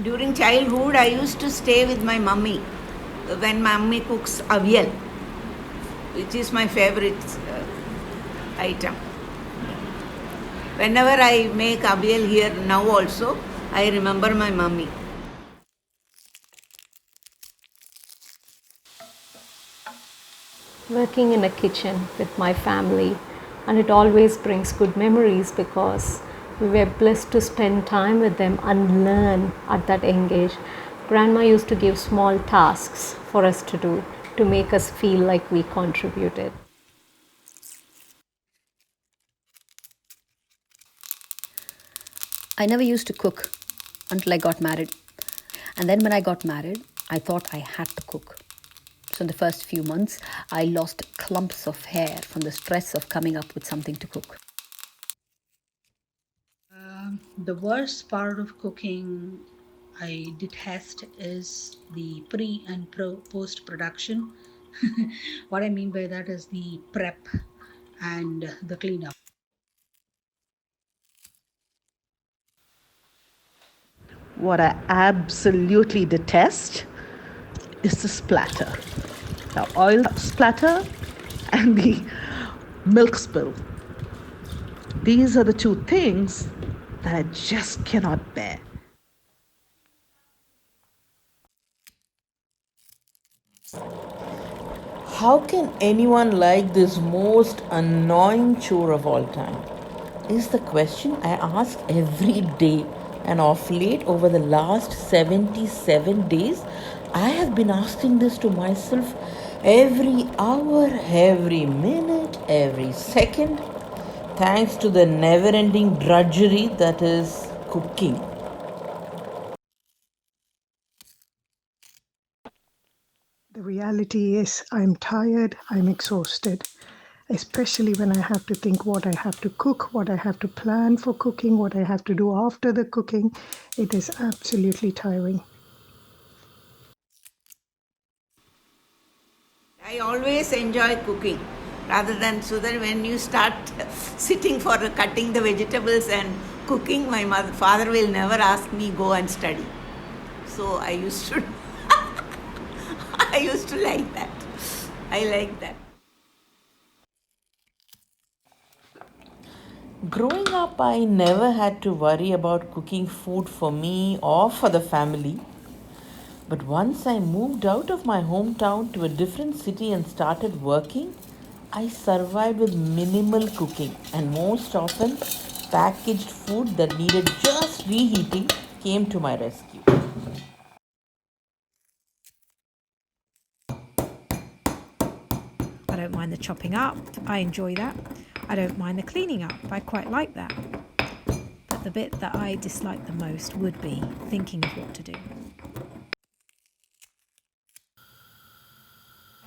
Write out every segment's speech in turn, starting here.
During childhood, I used to stay with my mummy when mummy cooks avial, which is my favorite item. Whenever I make avial here now also, I remember my mummy. Working in a kitchen with my family, and it always brings good memories because we were blessed to spend time with them and learn at that young age. Grandma used to give small tasks for us to do to make us feel like we contributed. I never used to cook until I got married. And then when I got married, I thought I had to cook. So in the first few months, I lost clumps of hair from the stress of coming up with something to cook. The worst part of cooking I detest is the pre and post production. What I mean by that is the prep and the cleanup. What I absolutely detest is the splatter. The oil splatter and the milk spill. These are the two things that I just cannot bear. How can anyone like this most annoying chore of all time? Is the question I ask every day. And of late, over the last 77 days, I have been asking this to myself every hour, every minute, every second, thanks to the never ending drudgery that is cooking. The reality is, I'm tired, I'm exhausted, especially when I have to think what I have to cook, what I have to plan for cooking, what I have to do after the cooking. It is absolutely tiring. I always enjoy cooking rather than so that when you start sitting for cutting the vegetables and cooking, my father will never ask me go and study. So I used to I used to like that. I like that. Growing up, I never had to worry about cooking food for me or for the family. But once I moved out of my hometown to a different city and started working, I survived with minimal cooking, and most often, packaged food that needed just reheating came to my rescue. I don't mind the chopping up, I enjoy that. I don't mind the cleaning up, I quite like that. But the bit that I dislike the most would be thinking of what to do.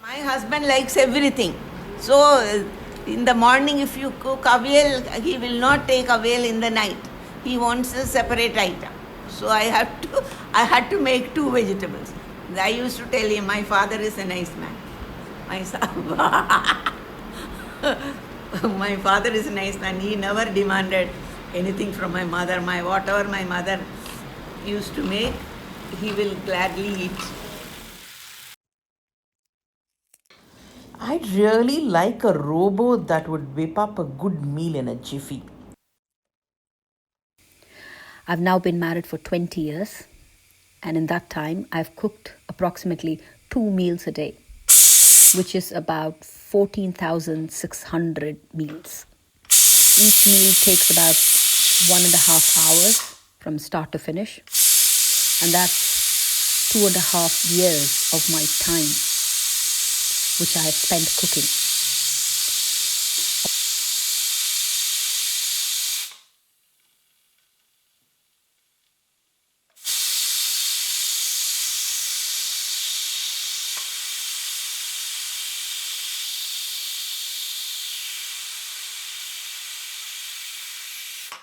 My husband likes everything. So in the morning if you cook avial, he will not take avial in the night. He wants a separate item. So I had to make two vegetables. I used to tell him my father is a nice man. My father is a nice man. He never demanded anything from my mother. Whatever my mother used to make, he will gladly eat. I'd really like a robot that would whip up a good meal in a jiffy. I've now been married for 20 years, and in that time, I've cooked approximately 2 meals a day, which is about 14,600 meals. Each meal takes about 1.5 hours from start to finish, and that's 2.5 years of my time, which I have spent cooking.